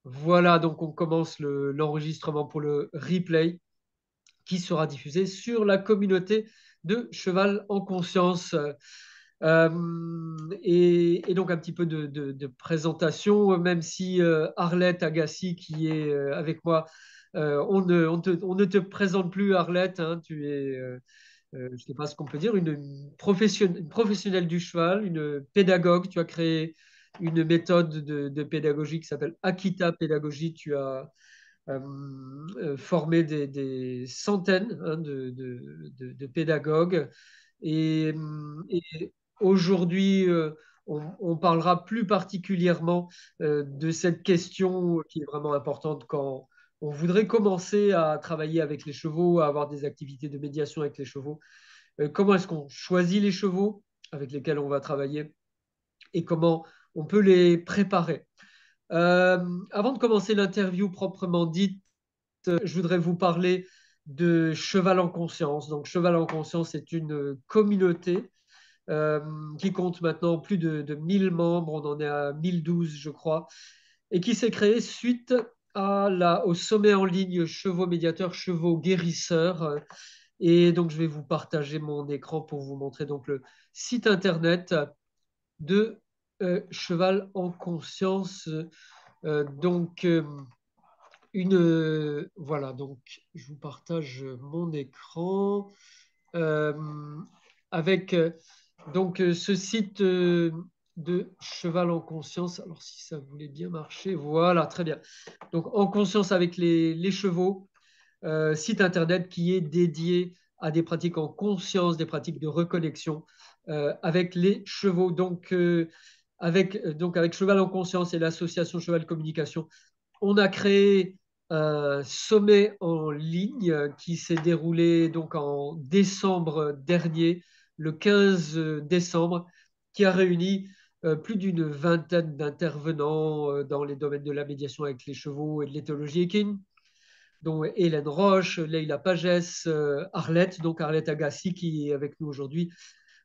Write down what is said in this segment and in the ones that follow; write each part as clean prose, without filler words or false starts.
Voilà, donc on commence l'enregistrement pour le replay qui sera diffusé sur la communauté de Cheval en Conscience. Et donc un petit peu de présentation, même si Arlette Agassi, qui est avec moi, on ne te présente plus, Arlette, hein, tu es, je ne sais pas ce qu'on peut dire, une professionnelle du cheval, une pédagogue. Tu as créé une méthode de pédagogie qui s'appelle Akita Pédagogie. Tu as formé des centaines, hein, de pédagogues. Et aujourd'hui, on parlera plus particulièrement de cette question qui est vraiment importante quand on voudrait commencer à travailler avec les chevaux, à avoir des activités de médiation avec les chevaux. Comment est-ce qu'on choisit les chevaux avec lesquels on va travailler et comment on peut les préparer. Avant de commencer l'interview proprement dite, je voudrais vous parler de Cheval en Conscience. Donc, Cheval en Conscience est une communauté euh, qui compte maintenant plus de 1000 membres. On en est à 1012, je crois, et qui s'est créée suite au sommet en ligne Chevaux médiateurs, Chevaux guérisseurs. Et donc, je vais vous partager mon écran pour vous montrer donc le site internet de Cheval en Conscience. Donc, voilà, donc je vous partage mon écran euh, avec ce site de Cheval en Conscience. Alors, si ça voulait bien marcher, voilà, très bien. Donc, en conscience avec les chevaux, site internet qui est dédié à des pratiques en conscience, des pratiques de reconnexion avec les chevaux. Donc, avec Cheval en Conscience et l'association Cheval Communication, on a créé un sommet en ligne qui s'est déroulé donc en décembre dernier, le 15 décembre, qui a réuni plus d'une vingtaine d'intervenants dans les domaines de la médiation avec les chevaux et de l'éthologie équine, dont Hélène Roche, Leïla Pagès, Arlette, donc Arlette Agassi qui est avec nous aujourd'hui,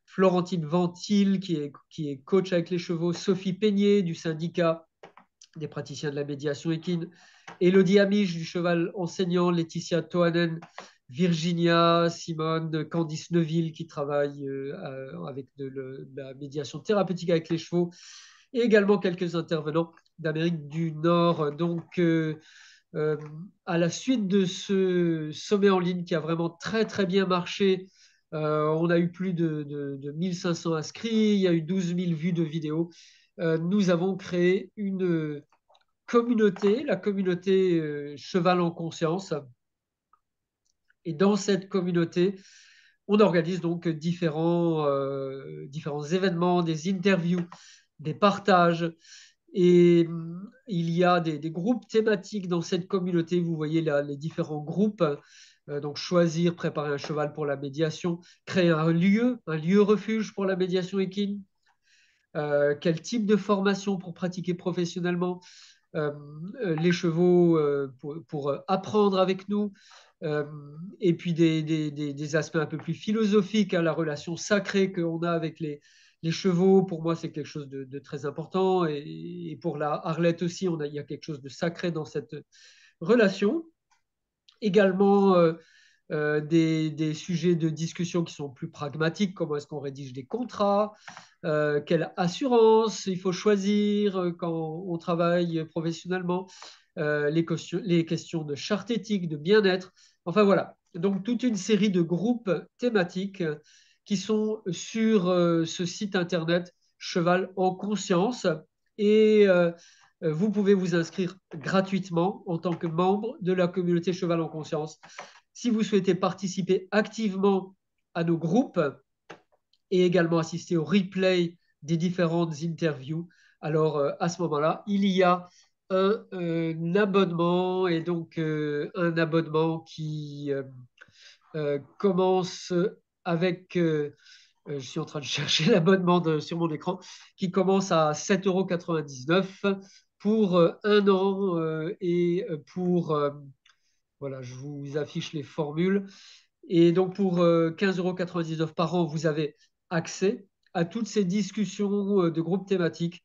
Florentine Ventil qui est coach avec les chevaux, Sophie Peigné du syndicat des praticiens de la médiation équine, Elodie Amiche du cheval enseignant, Laetitia Toanen, Virginia, Simone, Candice Neuville qui travaille avec de la médiation thérapeutique avec les chevaux, et également quelques intervenants d'Amérique du Nord. Donc, euh, à la suite de ce sommet en ligne qui a vraiment très très bien marché, on a eu plus de 1500 inscrits, il y a eu 12 000 vues de vidéos. Nous avons créé une communauté, la communauté Cheval en Conscience. Et dans cette communauté, on organise donc différents événements, des interviews, des partages. Et il y a des groupes thématiques dans cette communauté. Vous voyez là les différents groupes. Donc choisir, préparer un cheval pour la médiation, créer un lieu refuge pour la médiation équine, quel type de formation pour pratiquer professionnellement euh, les chevaux pour apprendre avec nous, euh, et puis des aspects un peu plus philosophiques, hein, la relation sacrée qu'on a avec les chevaux. Pour moi, c'est quelque chose de très important, et pour la Arlette aussi, il y a quelque chose de sacré dans cette relation. Également, des sujets de discussion qui sont plus pragmatiques. Comment est-ce qu'on rédige des contrats, quelle assurance il faut choisir quand on travaille professionnellement, les questions de charte éthique, de bien-être. Enfin voilà, donc toute une série de groupes thématiques qui sont sur ce site internet Cheval en Conscience. Et vous pouvez vous inscrire gratuitement en tant que membre de la communauté Cheval en Conscience. Si vous souhaitez participer activement à nos groupes et également assister au replay des différentes interviews, alors à ce moment-là, il y a un abonnement, et donc un abonnement qui commence avec, je suis en train de chercher l'abonnement sur mon écran, qui commence à 7,99 € pour un an, et pour, voilà, je vous affiche les formules. Et donc pour 15,99 € par an, vous avez accès à toutes ces discussions de groupes thématiques.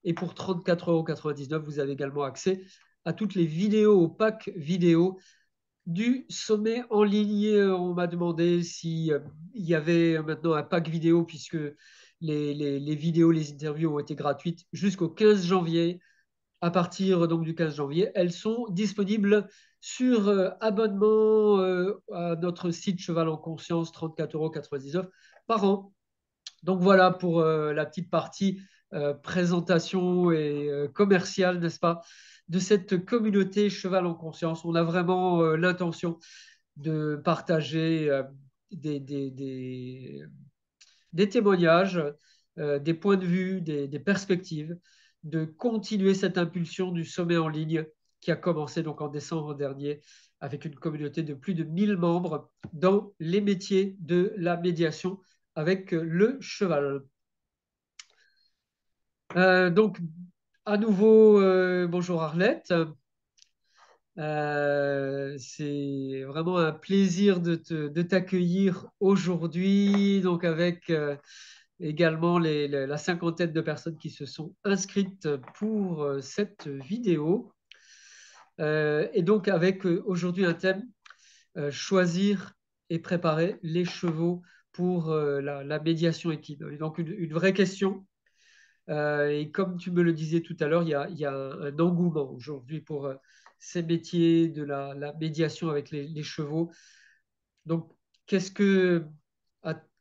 Et pour 34,99 €, vous avez également accès à toutes les vidéos, au pack vidéo du sommet en ligne. On m'a demandé s'il y avait maintenant un pack vidéo, puisque les vidéos, les interviews ont été gratuites jusqu'au 15 janvier. À partir donc du 15 janvier, elles sont disponibles sur abonnement à notre site Cheval en Conscience, 34,99 € par an. Donc voilà pour la petite partie présentation et commerciale, n'est-ce pas, de cette communauté Cheval en Conscience. On a vraiment l'intention de partager des témoignages, des points de vue, des perspectives, de continuer cette impulsion du sommet en ligne qui a commencé donc en décembre dernier avec une communauté de plus de 1000 membres dans les métiers de la médiation avec le cheval. Donc, à nouveau, bonjour Arlette. C'est vraiment un plaisir de t'accueillir aujourd'hui, donc avec également la cinquantaine de personnes qui se sont inscrites pour cette vidéo. Et donc avec aujourd'hui un thème, choisir et préparer les chevaux pour la médiation équine. Et donc une vraie question. Et comme tu me le disais tout à l'heure, il y a un engouement aujourd'hui pour ces métiers de la médiation avec les chevaux. Donc, qu'est-ce que,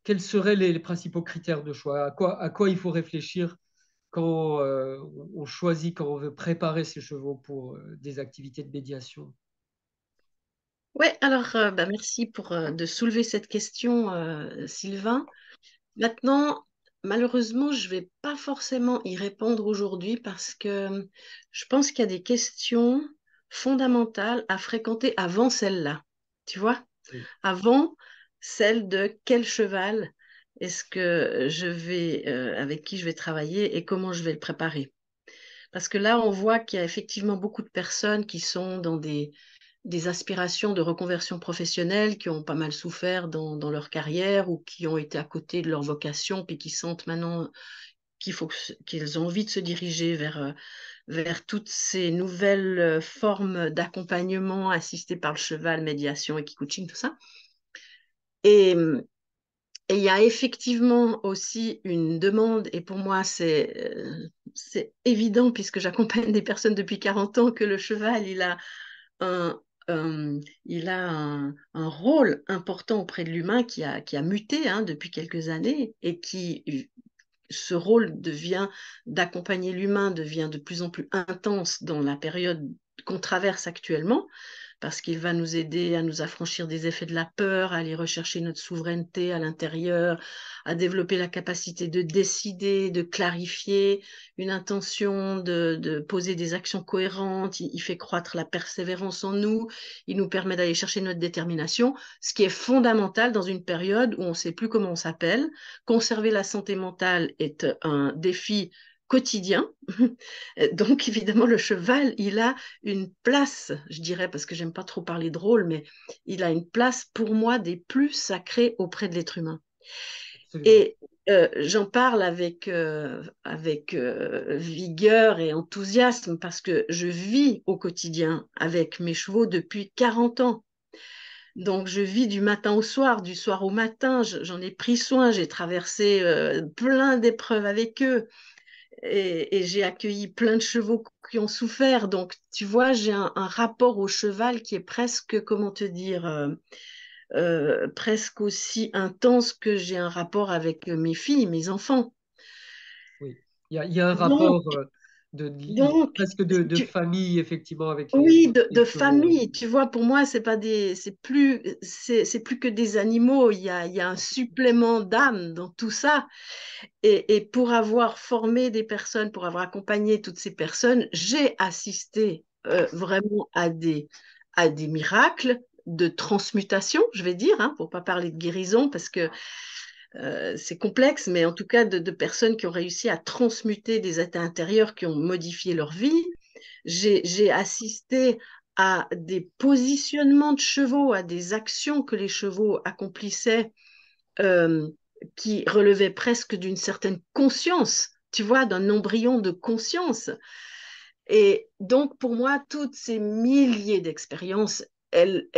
quels seraient les principaux critères de choix? À quoi il faut réfléchir quand on choisit, quand on veut préparer ses chevaux pour des activités de médiation? Ouais, alors bah, merci pour de soulever cette question, Sylvain. Maintenant, malheureusement, je vais pas forcément y répondre aujourd'hui parce que je pense qu'il y a des questions fondamentales à fréquenter avant celle-là. Tu vois? Oui, Avant celle de quel cheval est-ce que je vais, avec qui je vais travailler et comment je vais le préparer. Parce que là, on voit qu'il y a effectivement beaucoup de personnes qui sont dans des aspirations de reconversion professionnelle, qui ont pas mal souffert dans leur carrière ou qui ont été à côté de leur vocation, puis qui sentent maintenant qu'ils ont envie de se diriger vers toutes ces nouvelles formes d'accompagnement assisté par le cheval, médiation, coaching, tout ça. Et, et il y a effectivement aussi une demande, et pour moi c'est évident puisque j'accompagne des personnes depuis 40 ans, que le cheval, un, il a un rôle important auprès de l'humain qui a muté depuis quelques années et ce rôle d'accompagner l'humain devient de plus en plus intense dans la période qu'on traverse actuellement parce qu'il va nous aider à nous affranchir des effets de la peur, à aller rechercher notre souveraineté à l'intérieur, à développer la capacité de décider, de clarifier une intention, de poser des actions cohérentes. Il fait croître la persévérance en nous, il nous permet d'aller chercher notre détermination, ce qui est fondamental dans une période où on ne sait plus comment on s'appelle. Conserver la santé mentale est un défi quotidien. Donc, évidemment, le cheval, il a une place, je dirais, parce que j'aime pas trop parler de rôle, mais il a une place pour moi des plus sacrées auprès de l'être humain. absolument. Et j'en parle avec vigueur et enthousiasme parce que je vis au quotidien avec mes chevaux depuis 40 ans. Donc, je vis du matin au soir, du soir au matin. J'en ai pris soin, j'ai traversé plein d'épreuves avec eux et j'ai accueilli plein de chevaux qui ont souffert. Donc, tu vois, j'ai un rapport au cheval qui est presque, comment te dire, presque aussi intense que j'ai un rapport avec mes filles, mes enfants. Oui, il y a un Donc, rapport donc presque de tu, famille, effectivement, avec oui, les de chevaux. famille. Tu vois, pour moi, c'est plus que des animaux. Il y a un supplément d'âme dans tout ça. Et pour avoir formé des personnes, pour avoir accompagné toutes ces personnes, j'ai assisté vraiment à des miracles de transmutation, je vais dire, pour pas parler de guérison, parce que c'est complexe, mais en tout cas de personnes qui ont réussi à transmuter des états intérieurs qui ont modifié leur vie. J'ai assisté à des positionnements de chevaux, à des actions que les chevaux accomplissaient euh, qui relevait presque d'une certaine conscience, tu vois, d'un embryon de conscience. Et donc, pour moi, toutes ces milliers d'expériences, elles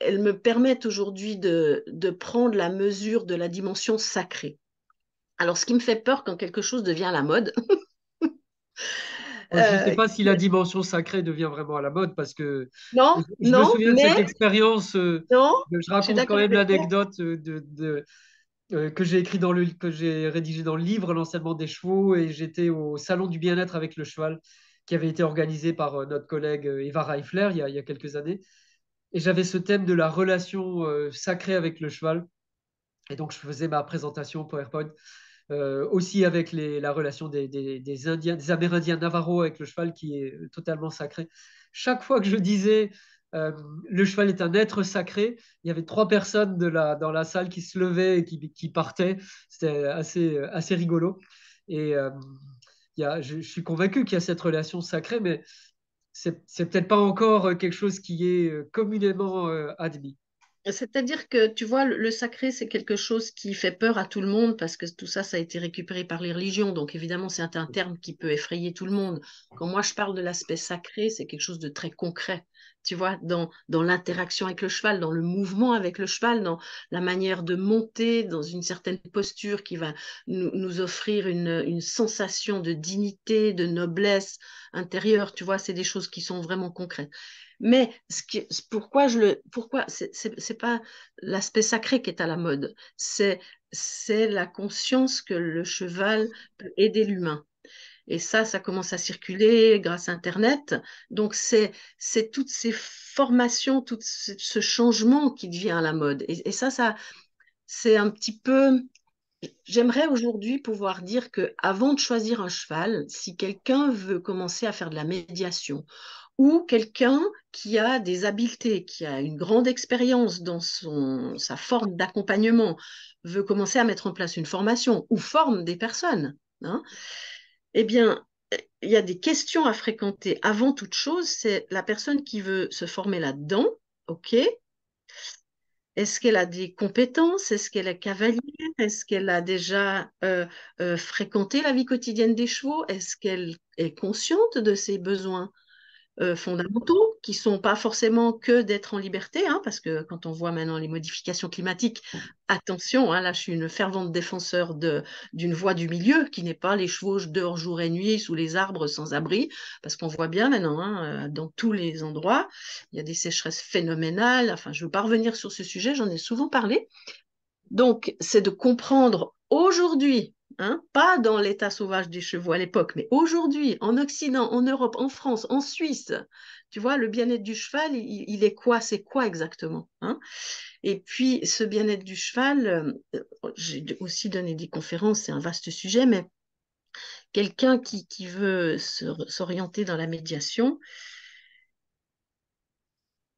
me permettent aujourd'hui de prendre la mesure de la dimension sacrée. Alors, ce qui me fait peur quand quelque chose devient à la mode, Moi, je ne sais euh, pas si la dimension sacrée devient vraiment à la mode parce que non, je me non, souviens de cette mais expérience. non, Je je suis raconte quand d'accord même avec toi. l'anecdote que j'ai écrit que j'ai rédigé dans le livre, l'enseignement des chevaux, et j'étais au salon du bien-être avec le cheval qui avait été organisé par notre collègue Eva Reifler il y a quelques années. Et j'avais ce thème de la relation sacrée avec le cheval. Et donc, je faisais ma présentation PowerPoint aussi avec la relation des Indiens, des Amérindiens Navarro avec le cheval qui est totalement sacré. Chaque fois que je disais euh, le cheval est un être sacré, il y avait trois personnes dans la salle qui se levaient et qui partaient. C'était assez rigolo. Et je suis convaincu qu'il y a cette relation sacrée, mais c'est peut-être pas encore quelque chose qui est communément admis. C'est-à-dire que, tu vois, le sacré, c'est quelque chose qui fait peur à tout le monde parce que tout ça, ça a été récupéré par les religions. Donc, évidemment, c'est un terme qui peut effrayer tout le monde. Quand moi, je parle de l'aspect sacré, c'est quelque chose de très concret. Tu vois, dans l'interaction avec le cheval, dans le mouvement avec le cheval, dans la manière de monter dans une certaine posture qui va nous offrir une sensation de dignité, de noblesse intérieure. Tu vois, c'est des choses qui sont vraiment concrètes. Mais pourquoi c'est pas l'aspect sacré qui est à la mode, c'est la conscience que le cheval peut aider l'humain. Et ça commence à circuler grâce à Internet. Donc c'est toutes ces formations, tout ce changement qui devient à la mode. Et ça c'est un petit peu. J'aimerais aujourd'hui pouvoir dire que avant de choisir un cheval, si quelqu'un veut commencer à faire de la médiation ou quelqu'un qui a des habiletés, qui a une grande expérience dans sa forme d'accompagnement, veut commencer à mettre en place une formation ou forme des personnes, hein, eh bien, il y a des questions à fréquenter. Avant toute chose, c'est la personne qui veut se former là-dedans. OK, est-ce qu'elle a des compétences? Est-ce qu'elle est cavalière? Est-ce qu'elle a déjà fréquenté la vie quotidienne des chevaux? Est-ce qu'elle est consciente de ses besoins fondamentaux, qui sont pas forcément que d'être en liberté, hein, parce que quand on voit maintenant les modifications climatiques, attention, hein, là je suis une fervente défenseur d'une voie du milieu, qui n'est pas les chevaux dehors jour et nuit sous les arbres sans abri, parce qu'on voit bien maintenant, hein, dans tous les endroits, il y a des sécheresses phénoménales, enfin je ne veux pas revenir sur ce sujet, j'en ai souvent parlé, donc, c'est de comprendre aujourd'hui, hein, pas dans l'état sauvage des chevaux à l'époque, mais aujourd'hui, en Occident, en Europe, en France, en Suisse, tu vois, le bien-être du cheval, il est quoi? C'est quoi exactement, hein? Et puis, ce bien-être du cheval, j'ai aussi donné des conférences, c'est un vaste sujet, mais quelqu'un qui veut s'orienter dans la médiation,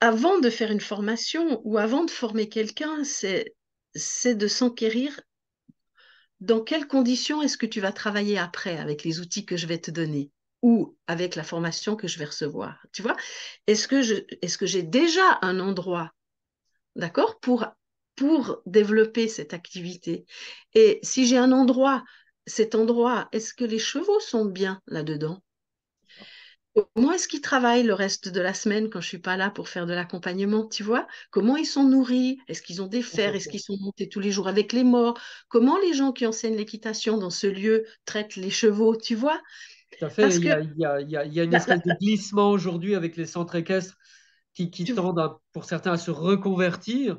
avant de faire une formation ou avant de former quelqu'un, c'est de s'enquérir dans quelles conditions est-ce que tu vas travailler après avec les outils que je vais te donner ou avec la formation que je vais recevoir? Tu vois, est-ce que j'ai déjà un endroit, d'accord, pour développer cette activité? Et si j'ai un endroit, cet endroit, est-ce que les chevaux sont bien là-dedans? Comment est-ce qu'ils travaillent le reste de la semaine quand je suis pas là pour faire de l'accompagnement, tu vois? Comment ils sont nourris? Est-ce qu'ils ont des fers? Est-ce qu'ils sont montés tous les jours avec les morts? Comment les gens qui enseignent l'équitation dans ce lieu traitent les chevaux, tu vois? Tout à fait. Parce que Il y a une la- espèce la- de glissement aujourd'hui avec les centres équestres qui tu- tendent, pour certains, à se reconvertir.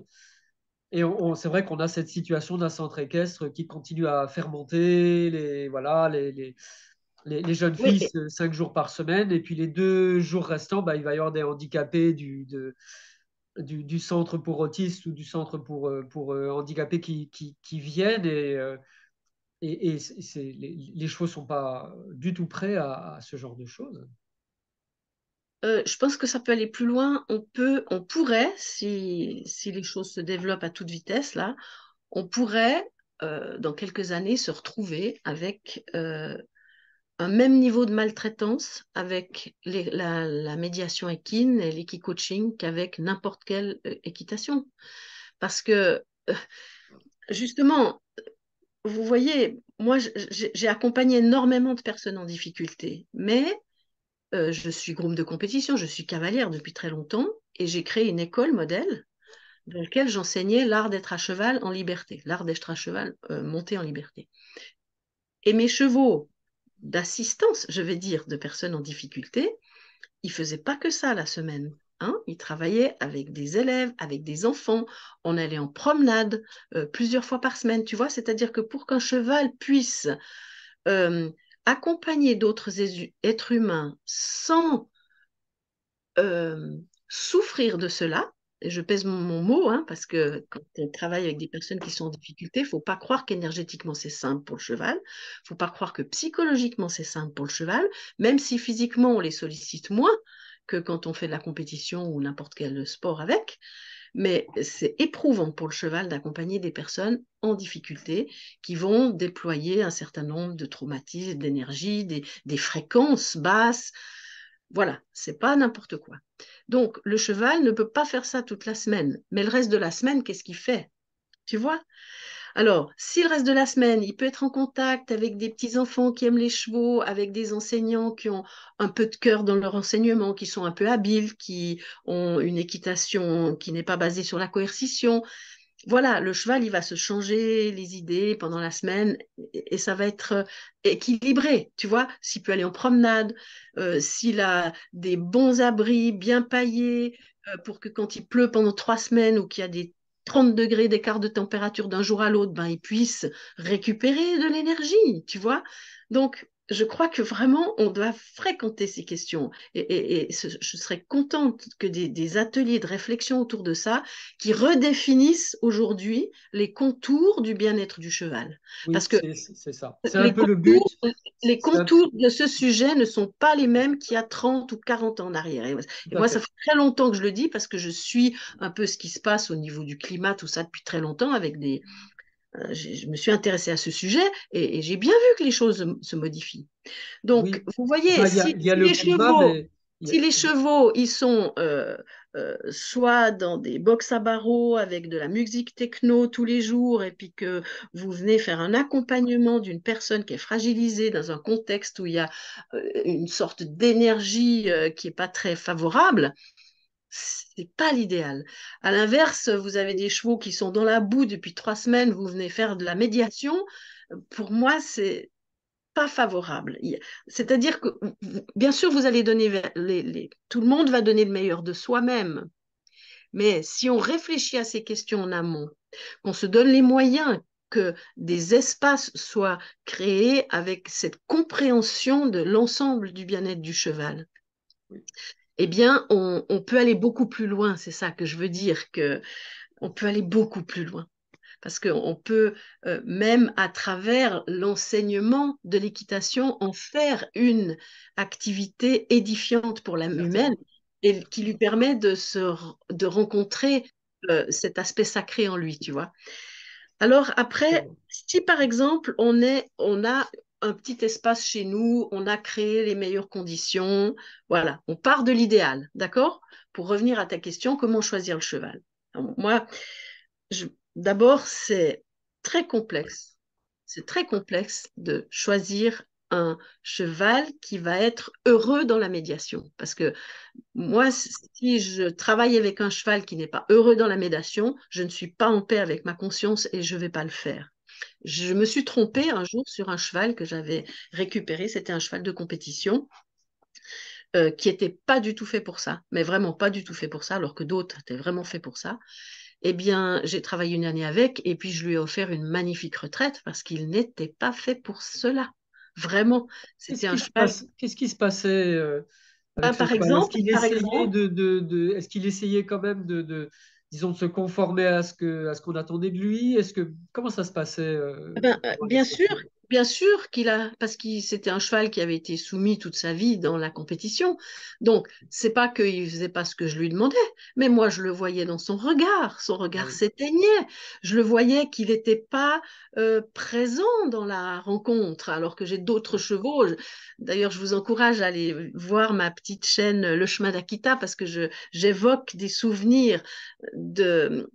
Et c'est vrai qu'on a cette situation d'un centre équestre qui continue à faire monter voilà, les jeunes oui, filles 5 jours par semaine. Et puis les 2 jours restants, bah, il va y avoir des handicapés du centre pour autistes ou du centre pour handicapés qui viennent. Les chevaux ne sont pas du tout prêts à ce genre de choses. je pense que ça peut aller plus loin. On pourrait, si les choses se développent à toute vitesse, là, on pourrait, dans quelques années, se retrouver avec un même niveau de maltraitance avec la médiation équine et l'équicoaching qu'avec n'importe quelle équitation. Parce que, justement, vous voyez, moi, j'ai accompagné énormément de personnes en difficulté, mais je suis groom de compétition, je suis cavalière depuis très longtemps et j'ai créé une école modèle dans laquelle j'enseignais l'art d'être à cheval en liberté, l'art d'être à cheval monté en liberté. Et mes chevaux d'assistance, je vais dire, de personnes en difficulté, ils ne faisaient pas que ça la semaine. Hein, ils travaillaient avec des élèves, avec des enfants. On allait en promenade plusieurs fois par semaine, tu vois. C'est-à-dire que pour qu'un cheval puisse euh, accompagner d'autres êtres humains sans euh, souffrir de cela, et je pèse mon mot, hein, parce que quand on travaille avec des personnes qui sont en difficulté, il ne faut pas croire qu'énergétiquement c'est simple pour le cheval, il ne faut pas croire que psychologiquement c'est simple pour le cheval, même si physiquement on les sollicite moins que quand on fait de la compétition ou n'importe quel sport avec, mais c'est éprouvant pour le cheval d'accompagner des personnes en difficulté qui vont déployer un certain nombre de traumatismes, d'énergie, des fréquences basses. Voilà, c'est pas n'importe quoi. Donc, le cheval ne peut pas faire ça toute la semaine. Mais le reste de la semaine, qu'est-ce qu'il fait? Tu vois? Alors, si le reste de la semaine, il peut être en contact avec des petits-enfants qui aiment les chevaux, avec des enseignants qui ont un peu de cœur dans leur enseignement, qui sont un peu habiles, qui ont une équitation qui n'est pas basée sur la coercition, voilà, le cheval, il va se changer les idées pendant la semaine et ça va être équilibré, tu vois, s'il peut aller en promenade, s'il a des bons abris bien paillés pour que quand il pleut pendant 3 semaines ou qu'il y a des 30 degrés d'écart de température d'un jour à l'autre, ben, il puisse récupérer de l'énergie, tu vois. Donc, je crois que vraiment, on doit fréquenter ces questions. Je serais contente que des ateliers de réflexion autour de ça qui redéfinissent aujourd'hui les contours du bien-être du cheval. Oui, Parce que c'est ça. C'est un les peu le but. contours, les C'est un- contours de ce sujet ne sont pas les mêmes qu'il y a 30 ou 40 ans en arrière. Et Tout à moi, ça fait. fait très longtemps que je le dis parce que je suis un peu ce qui se passe au niveau du climat, tout ça depuis très longtemps avec je me suis intéressée à ce sujet et j'ai bien vu que les choses se modifient. Donc, Oui. vous voyez, Enfin, si, il y a si le les climat, chevaux, mais il y a- si les chevaux, ils sont soit dans des box à barreaux avec de la musique techno tous les jours, et puis que vous venez faire un accompagnement d'une personne qui est fragilisée dans un contexte où il y a une sorte d'énergie qui n'est pas très favorable, c'est pas l'idéal. À l'inverse, vous avez des chevaux qui sont dans la boue depuis 3 semaines, vous venez faire de la médiation. Pour moi, c'est pas favorable. C'est-à-dire que, bien sûr, vous allez donner, tout le monde va donner le meilleur de soi-même. Mais si on réfléchit à ces questions en amont, qu'on se donne les moyens que des espaces soient créés avec cette compréhension de l'ensemble du bien-être du cheval, oui, eh bien, on peut aller beaucoup plus loin. C'est ça que je veux dire, que on peut aller beaucoup plus loin. Parce qu'on peut même à travers l'enseignement de l'équitation en faire une activité édifiante pour l'âme humaine certainement. et qui lui permet de rencontrer cet aspect sacré en lui, tu vois. Alors après, Certainement. si par exemple on a un petit espace chez nous, on a créé les meilleures conditions, voilà, on part de l'idéal, d'accord? Pour revenir à ta question, comment choisir le cheval? Alors, moi, d'abord, c'est très complexe. C'est très complexe de choisir un cheval qui va être heureux dans la médiation. Parce que moi, si je travaille avec un cheval qui n'est pas heureux dans la médiation, je ne suis pas en paix avec ma conscience et je ne vais pas le faire. Je me suis trompée un jour sur un cheval que j'avais récupéré. C'était un cheval de compétition qui n'était pas du tout fait pour ça, mais vraiment pas du tout fait pour ça, alors que d'autres étaient vraiment faits pour ça. Eh bien, j'ai travaillé une année avec et puis je lui ai offert une magnifique retraite parce qu'il n'était pas fait pour cela. Vraiment, c'était un cheval. Qu'est-ce qui se passait avec ce Par cheval? Est-ce exemple, qu'il par essayait exemple, est-ce qu'il essayait quand même disons, de se conformer à ce qu'on attendait de lui? Comment ça se passait pendant les sessions? bien sûr qu'il a, parce que c'était un cheval qui avait été soumis toute sa vie dans la compétition. Donc, c'est pas qu'il faisait pas ce que je lui demandais, mais moi, je le voyais dans son Ah regard oui, s'éteignait. Je le voyais qu'il n'était pas présent dans la rencontre, alors que j'ai d'autres oui. chevaux. D'ailleurs, je vous encourage à aller voir ma petite chaîne Le Chemin d'Akita parce que j'évoque des souvenirs de,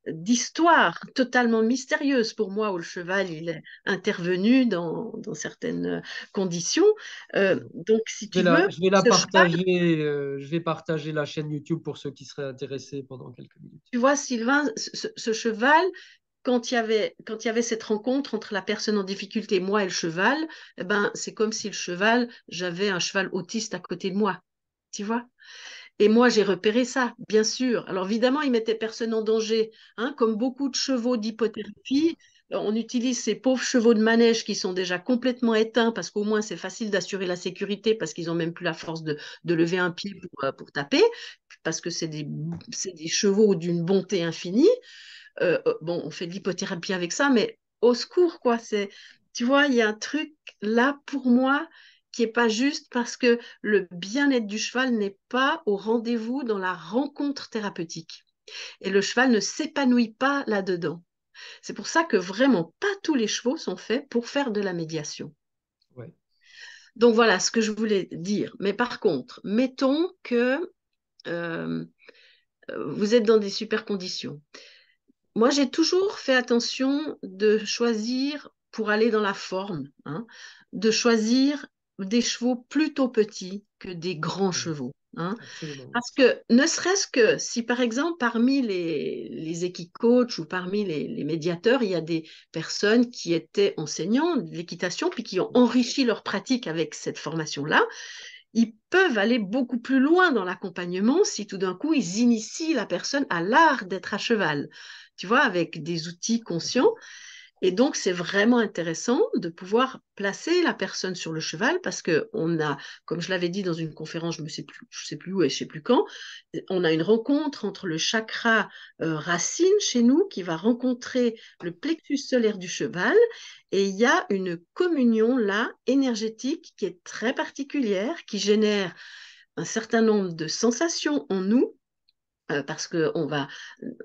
d'histoires totalement mystérieuses pour moi où le cheval, intervenu dans certaines conditions. Donc, si tu veux, Je vais la ce cheval, partager, je vais partager la chaîne YouTube pour ceux qui seraient intéressés pendant quelques minutes. tu vois, Sylvain, ce cheval, quand il y avait cette rencontre entre la personne en difficulté, moi et le cheval, eh ben, c'est comme si le cheval, j'avais un cheval autiste à côté de moi. Tu vois? Et moi, j'ai repéré ça, bien sûr. Alors, évidemment, il mettait personne en danger. Hein, comme beaucoup de chevaux d'hypothérapie, on utilise ces pauvres chevaux de manège qui sont déjà complètement éteints parce qu'au moins, c'est facile d'assurer la sécurité parce qu'ils n'ont même plus la force de lever un pied pour taper, parce que c'est des chevaux d'une bonté infinie. Bon, on fait de l'hypothérapie avec ça, mais au secours, quoi. Tu vois, il y a un truc là pour moi qui est pas juste parce que le bien-être du cheval n'est pas au rendez-vous dans la rencontre thérapeutique. Et le cheval ne s'épanouit pas là-dedans. C'est pour ça que vraiment pas tous les chevaux sont faits pour faire de la médiation. Ouais. Donc voilà ce que je voulais dire. Mais par contre, mettons que euh, vous êtes dans des super conditions. Moi, j'ai toujours fait attention de choisir, pour aller dans la forme, hein, de choisir des chevaux plutôt petits que des grands Oui, chevaux. Hein. absolument. Parce que, ne serait-ce que si, par exemple, parmi les équicoachs ou parmi les médiateurs, il y a des personnes qui étaient enseignants de l'équitation, puis qui ont enrichi leur pratique avec cette formation-là, ils peuvent aller beaucoup plus loin dans l'accompagnement si tout d'un coup ils initient la personne à l'art d'être à cheval, tu vois, avec des outils conscients. Et donc, c'est vraiment intéressant de pouvoir placer la personne sur le cheval parce que on a, comme je l'avais dit dans une conférence, je sais plus où et je sais plus quand, on a une rencontre entre le chakra racine chez nous qui va rencontrer le plexus solaire du cheval et il y a une communion là énergétique qui est très particulière, qui génère un certain nombre de sensations en nous parce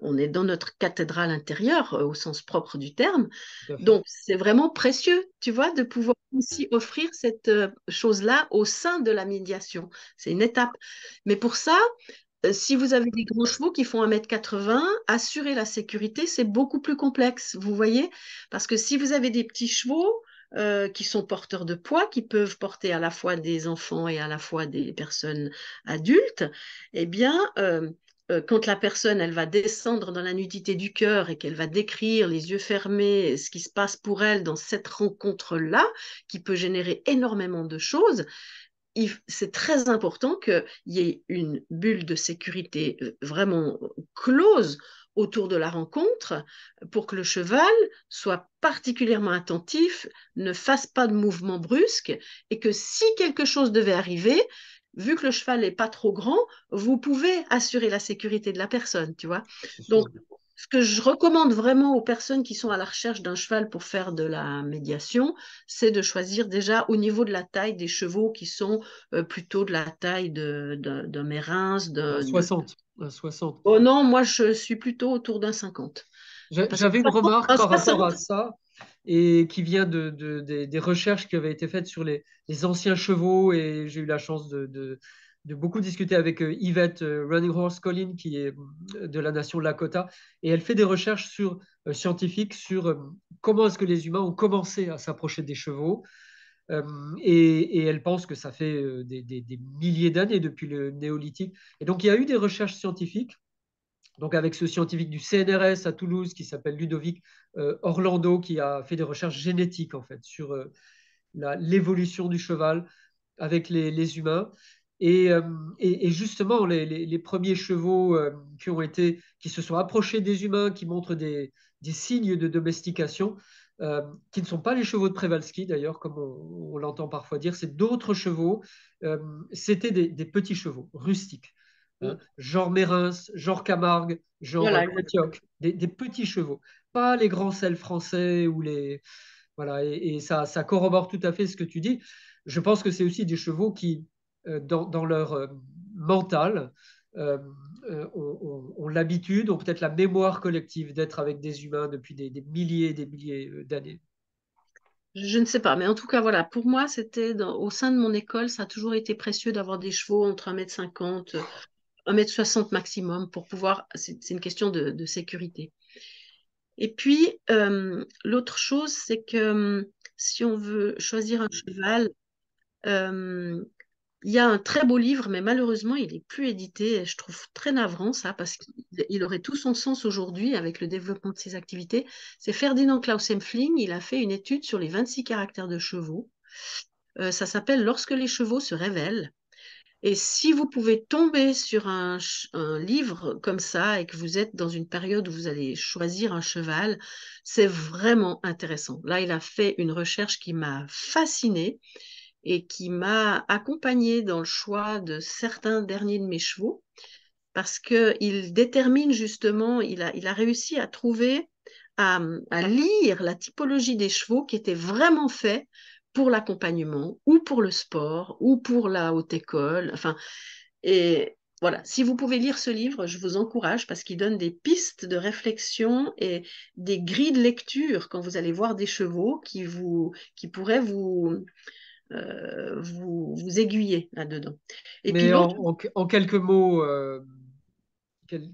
on est dans notre cathédrale intérieure au sens propre du terme. Tout à fait. Donc, c'est vraiment précieux, tu vois, de pouvoir aussi offrir cette chose-là au sein de la médiation. C'est une étape. Mais pour ça, si vous avez des gros chevaux qui font 1,80 m, assurer la sécurité, c'est beaucoup plus complexe, vous voyez? Parce que si vous avez des petits chevaux, qui sont porteurs de poids, qui peuvent porter à la fois des enfants et à la fois des personnes adultes, eh bien, quand la personne elle va descendre dans la nudité du cœur et qu'elle va décrire les yeux fermés ce qui se passe pour elle dans cette rencontre-là, qui peut générer énormément de choses, c'est très important qu'il y ait une bulle de sécurité vraiment close autour de la rencontre pour que le cheval soit particulièrement attentif, ne fasse pas de mouvement brusque et que si quelque chose devait arriver, vu que le cheval n'est pas trop grand, vous pouvez assurer la sécurité de la personne, tu vois. C'est Donc, sûr. ce que je recommande vraiment aux personnes qui sont à la recherche d'un cheval pour faire de la médiation, c'est de choisir déjà au niveau de la taille des chevaux qui sont plutôt de la taille d'un Mérins. Un 60. Un 60. Oh non, moi je suis plutôt autour d'un 50. Parce que J'avais une remarque un par rapport 60, à ça et qui vient des recherches qui avaient été faites sur les anciens chevaux et j'ai eu la chance de beaucoup discuter avec Yvette Running Horse Collin qui est de la nation Lakota et elle fait des recherches scientifiques sur comment est-ce que les humains ont commencé à s'approcher des chevaux et elle pense que ça fait des milliers d'années depuis le néolithique. Et donc il y a eu des recherches scientifiques donc avec ce scientifique du CNRS à Toulouse qui s'appelle Ludovic Orlando, qui a fait des recherches génétiques en fait sur l'évolution du cheval avec les humains. Et justement, les premiers chevaux qui se sont approchés des humains, qui montrent des signes de domestication, qui ne sont pas les chevaux de Przewalski d'ailleurs, comme on l'entend parfois dire, c'est d'autres chevaux. Euh, C'était des petits chevaux rustiques. Hein, genre Mérins, genre Camargue, genre voilà, Antioche, des petits chevaux, pas les grands sels français ou les. Voilà, et ça corrobore tout à fait ce que tu dis. Je pense que c'est aussi des chevaux qui, dans leur mental, euh, ont l'habitude, ont peut-être la mémoire collective d'être avec des humains depuis des milliers et des milliers d'années. je ne sais pas, mais en tout cas, voilà, pour moi, au sein de mon école, ça a toujours été précieux d'avoir des chevaux entre 1,50 m, 1,60 m maximum pour pouvoir, c'est une question de sécurité. Et puis, l'autre chose, c'est que si on veut choisir un cheval, euh, il y a un très beau livre, mais malheureusement, il n'est plus édité. Et je trouve très navrant ça, parce qu'il aurait tout son sens aujourd'hui avec le développement de ses activités. C'est Ferdinand Klaus-Empfling. Il a fait une étude sur les 26 caractères de chevaux. Ça s'appelle Lorsque les chevaux se révèlent. Et si vous pouvez tomber sur un livre comme ça et que vous êtes dans une période où vous allez choisir un cheval, c'est vraiment intéressant. Là, il a fait une recherche qui m'a fascinée et qui m'a accompagnée dans le choix de certains derniers de mes chevaux parce qu'il détermine justement, il a réussi à trouver, à lire la typologie des chevaux qui étaient vraiment faits pour l'accompagnement ou pour le sport ou pour la haute école. Enfin, et voilà, si vous pouvez lire ce livre, je vous encourage parce qu'il donne des pistes de réflexion et des grilles de lecture quand vous allez voir des chevaux qui pourraient vous aiguiller là-dedans. Et puis Mais l'autre, en quelques mots,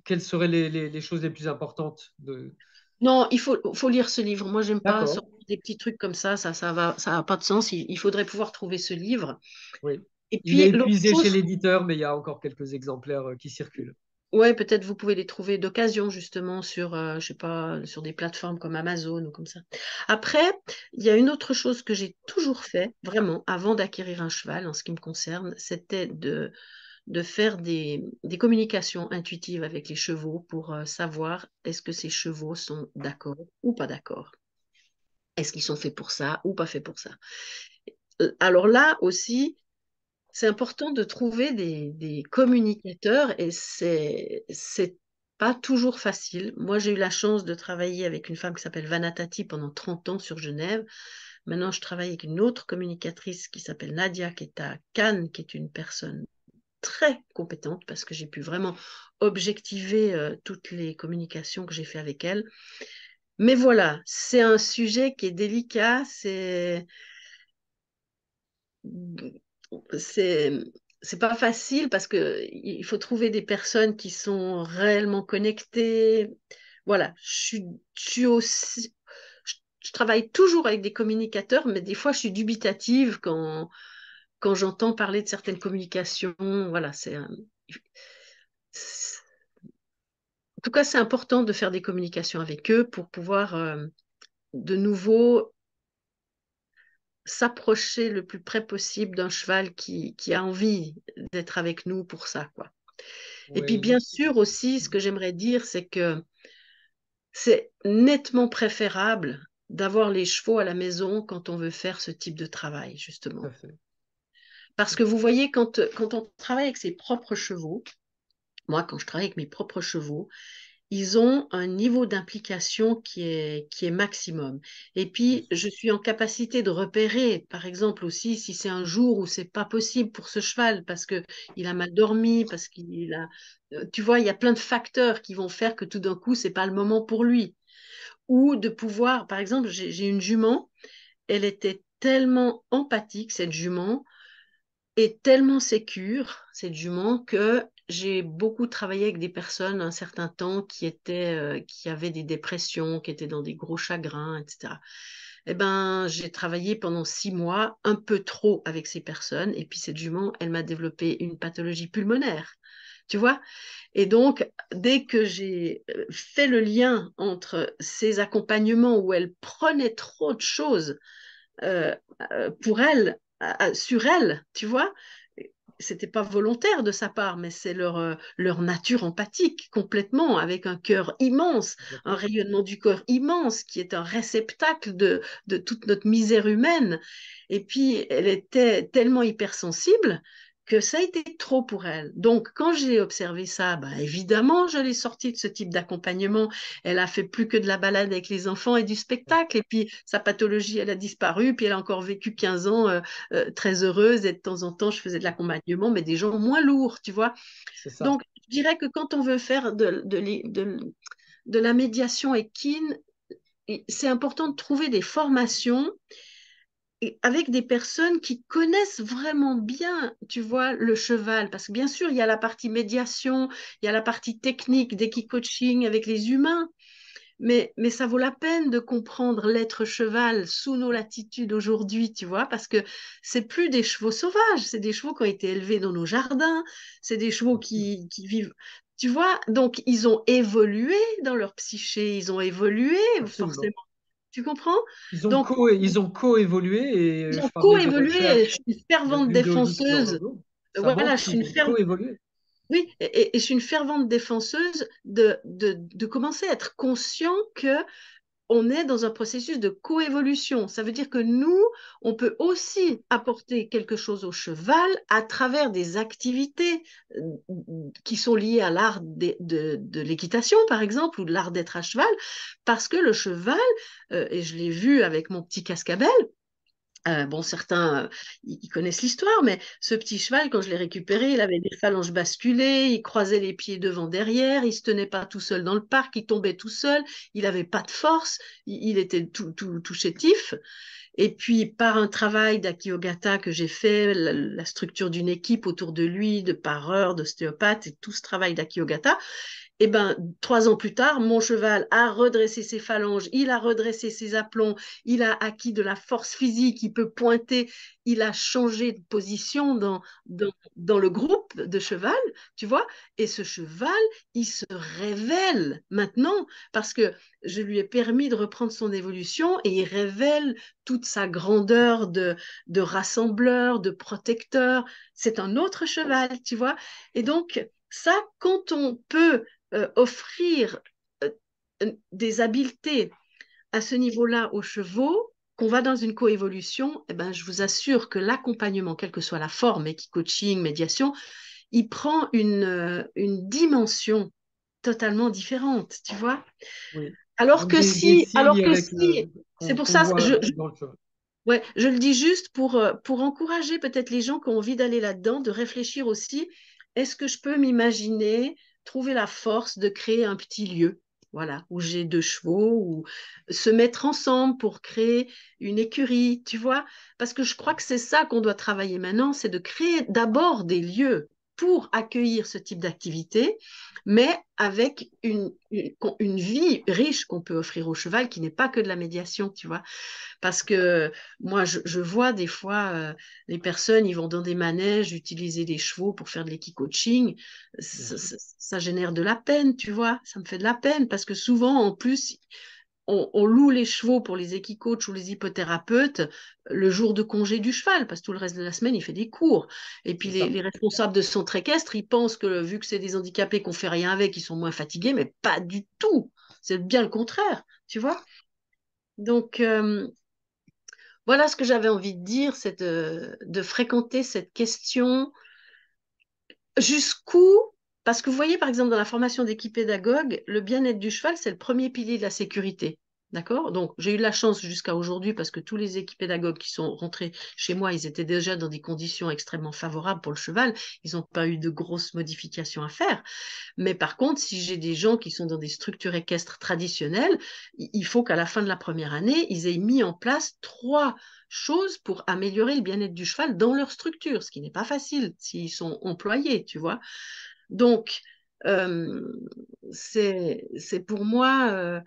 quelles seraient les choses les plus importantes de... non, faut lire ce livre. Moi, j'aime pas D'accord, sortir des petits trucs comme ça a pas de sens. Il faudrait pouvoir trouver ce livre. oui. Et Il est puis l'autre épuisé chez chose, l'éditeur, mais il y a encore quelques exemplaires qui circulent. ouais, peut-être vous pouvez les trouver d'occasion justement sur, je sais pas, sur des plateformes comme Amazon ou comme ça. Après, il y a une autre chose que j'ai toujours fait, vraiment, avant d'acquérir un cheval, en ce qui me concerne, c'était de faire des communications intuitives avec les chevaux pour savoir est-ce que ces chevaux sont d'accord ou pas d'accord. Est-ce qu'ils sont faits pour ça ou pas faits pour ça? Alors là aussi, c'est important de trouver des communicateurs et c'est pas toujours facile. Moi, j'ai eu la chance de travailler avec une femme qui s'appelle Vanna Tati pendant 30 ans sur Genève. Maintenant, je travaille avec une autre communicatrice qui s'appelle Nadia, qui est à Cannes, qui est une personne très compétente parce que j'ai pu vraiment objectiver toutes les communications que j'ai fait avec elle. Mais voilà, c'est un sujet qui est délicat, c'est c'est pas facile parce que il faut trouver des personnes qui sont réellement connectées. Voilà, je suis aussi, je travaille toujours avec des communicateurs, mais des fois je suis dubitative quand j'entends parler de certaines communications. Voilà, en tout cas, c'est important de faire des communications avec eux pour pouvoir de nouveau s'approcher le plus près possible d'un cheval qui a envie d'être avec nous pour ça, quoi. Et puis, Oui, bien sûr, aussi, ce que j'aimerais dire, c'est que c'est nettement préférable d'avoir les chevaux à la maison quand on veut faire ce type de travail, tout à justement. fait. Parce que vous voyez, quand on travaille avec ses propres chevaux, moi, quand je travaille avec mes propres chevaux, ils ont un niveau d'implication qui est maximum. Et puis, je suis en capacité de repérer, par exemple aussi, si c'est un jour où c'est pas possible pour ce cheval parce que il a mal dormi, parce qu'il a, tu vois, il y a plein de facteurs qui vont faire que tout d'un coup, c'est pas le moment pour lui. Ou de pouvoir, par exemple, j'ai une jument, elle était tellement empathique, cette jument, est tellement sécure, cette jument, que j'ai beaucoup travaillé avec des personnes un certain temps qui avaient des dépressions, qui étaient dans des gros chagrins, etc. Eh ben, j'ai travaillé pendant 6 mois un peu trop avec ces personnes, et puis cette jument, elle m'a développé une pathologie pulmonaire, tu vois. Et donc, dès que j'ai fait le lien entre ces accompagnements où elle prenait trop de choses euh, pour elle, sur elle, tu vois. C'était pas volontaire de sa part, mais c'est leur nature empathique complètement, avec un cœur immense, un Complètement. rayonnement du corps immense, qui est un réceptacle de toute notre misère humaine. Et puis, elle était tellement hypersensible que ça a été trop pour elle. Donc, quand j'ai observé ça, bah, évidemment, je l'ai sortie de ce type d'accompagnement. Elle a fait plus que de la balade avec les enfants et du spectacle. Et puis, sa pathologie, elle a disparu. Puis, elle a encore vécu 15 ans très heureuse. Et de temps en temps, je faisais de l'accompagnement, mais des gens moins lourds, tu vois. C'est ça. Donc, je dirais que quand on veut faire de la médiation équine, c'est important de trouver des formations avec des personnes qui connaissent vraiment bien, tu vois, le cheval. Parce que bien sûr, il y a la partie médiation, il y a la partie technique, d'équicoaching avec les humains. mais ça vaut la peine de comprendre l'être cheval sous nos latitudes aujourd'hui, tu vois, parce que c'est plus des chevaux sauvages, c'est des chevaux qui ont été élevés dans nos jardins, c'est des chevaux qui vivent, tu vois, donc ils ont évolué dans leur psyché, ils ont évolué Absolument. forcément, tu comprends? Ils ont Donc, coévolué et ils ont je parlais de coévolué, je recherche suis une fervente biologique défenseuse, neurologue. Ça voilà, montre je suis une qu'ils ont fervente. coévolué. Oui, et je suis une fervente défenseuse de commencer à être conscient que on est dans un processus de coévolution. Ça veut dire que nous, on peut aussi apporter quelque chose au cheval à travers des activités qui sont liées à l'art de l'équitation, par exemple, ou de l'art d'être à cheval, parce que le cheval, et je l'ai vu avec mon petit cascabel, bon, certains, ils connaissent l'histoire, mais ce petit cheval, quand je l'ai récupéré, il avait des phalanges basculées, il croisait les pieds devant, derrière, il se tenait pas tout seul dans le parc, il tombait tout seul, il avait pas de force, il était tout chétif. Et puis, par un travail d'Akiogata que j'ai fait, la structure d'une équipe autour de lui, de pareurs, d'ostéopathes, et tout ce travail d'Akiogata, et ben, 3 ans plus tard, mon cheval a redressé ses phalanges, il a redressé ses aplombs, il a acquis de la force physique, il peut pointer, il a changé de position dans le groupe de cheval, tu vois. Et ce cheval, il se révèle maintenant parce que je lui ai permis de reprendre son évolution et il révèle toute sa grandeur de rassembleur, de protecteur. C'est un autre cheval, tu vois. Et donc, ça, quand on peut offrir des habiletés à ce niveau-là aux chevaux, qu'on va dans une coévolution, eh ben, je vous assure que l'accompagnement, quelle que soit la forme, coaching, médiation, il prend une dimension totalement différente, tu vois. Oui. Alors Donc que des si, signes alors que avec si, c'est pour qu'on ça, voit dans le cheval. ouais, je le dis juste pour encourager peut-être les gens qui ont envie d'aller là-dedans, de réfléchir aussi, est-ce que je peux m'imaginer trouver la force de créer un petit lieu, voilà, où j'ai 2 chevaux, ou se mettre ensemble pour créer une écurie, tu vois? Parce que je crois que c'est ça qu'on doit travailler maintenant, c'est de créer d'abord des lieux pour accueillir ce type d'activité, mais avec une vie riche qu'on peut offrir au cheval, qui n'est pas que de la médiation, tu vois. Parce que moi, je vois des fois les personnes, ils vont dans des manèges utiliser des chevaux pour faire de l'équi-coaching. Bien Ça, sûr. ça génère de la peine, tu vois. Ça me fait de la peine parce que souvent, en plus, on loue les chevaux pour les équicoachs ou les hippothérapeutes le jour de congé du cheval, parce que tout le reste de la semaine, il fait des cours. Et puis C'est les, ça. les responsables de centre équestre, ils pensent que vu que c'est des handicapés qu'on fait rien avec, ils sont moins fatigués, mais pas du tout. C'est bien le contraire, tu vois. Donc, voilà ce que j'avais envie de dire, c'est de fréquenter cette question jusqu'où, parce que vous voyez, par exemple, dans la formation d'équipe pédagogue, le bien-être du cheval, c'est le premier pilier de la sécurité. D'accord? Donc, j'ai eu de la chance jusqu'à aujourd'hui parce que tous les équipes pédagogues qui sont rentrés chez moi, ils étaient déjà dans des conditions extrêmement favorables pour le cheval. Ils n'ont pas eu de grosses modifications à faire. Mais par contre, si j'ai des gens qui sont dans des structures équestres traditionnelles, il faut qu'à la fin de la première année, ils aient mis en place 3 choses pour améliorer le bien-être du cheval dans leur structure, ce qui n'est pas facile s'ils sont employés, tu vois. Donc, euh, c'est pour moi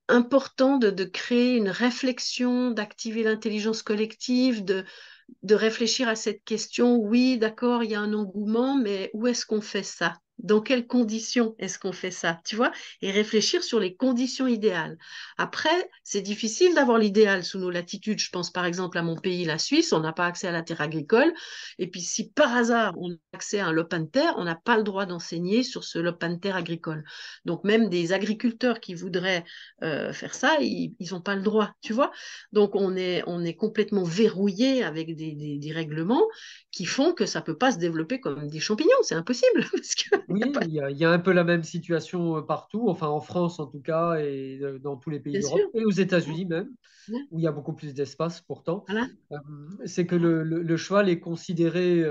important de créer une réflexion, d'activer l'intelligence collective, de réfléchir à cette question. Oui, d'accord, il y a un engouement, mais où est-ce qu'on fait ça? Dans quelles conditions est-ce qu'on fait ça? Tu vois? Et réfléchir sur les conditions idéales. Après, c'est difficile d'avoir l'idéal sous nos latitudes. Je pense par exemple à mon pays, la Suisse, on n'a pas accès à la terre agricole. Et puis si par hasard on a accès à un lopin de terre, on n'a pas le droit d'enseigner sur ce lopin de terre agricole. Donc même des agriculteurs qui voudraient faire ça, ils n'ont pas le droit, tu vois? Donc, on est complètement verrouillé avec des règlements qui font que ça ne peut pas se développer comme des champignons. C'est impossible. Parce que y a Oui, pas... il y a un peu la même situation partout, enfin en France en tout cas, et dans tous les pays Bien d'Europe, sûr. et aux États-Unis même, Ouais, où il y a beaucoup plus d'espace pourtant. voilà. Euh, c'est que le cheval est considéré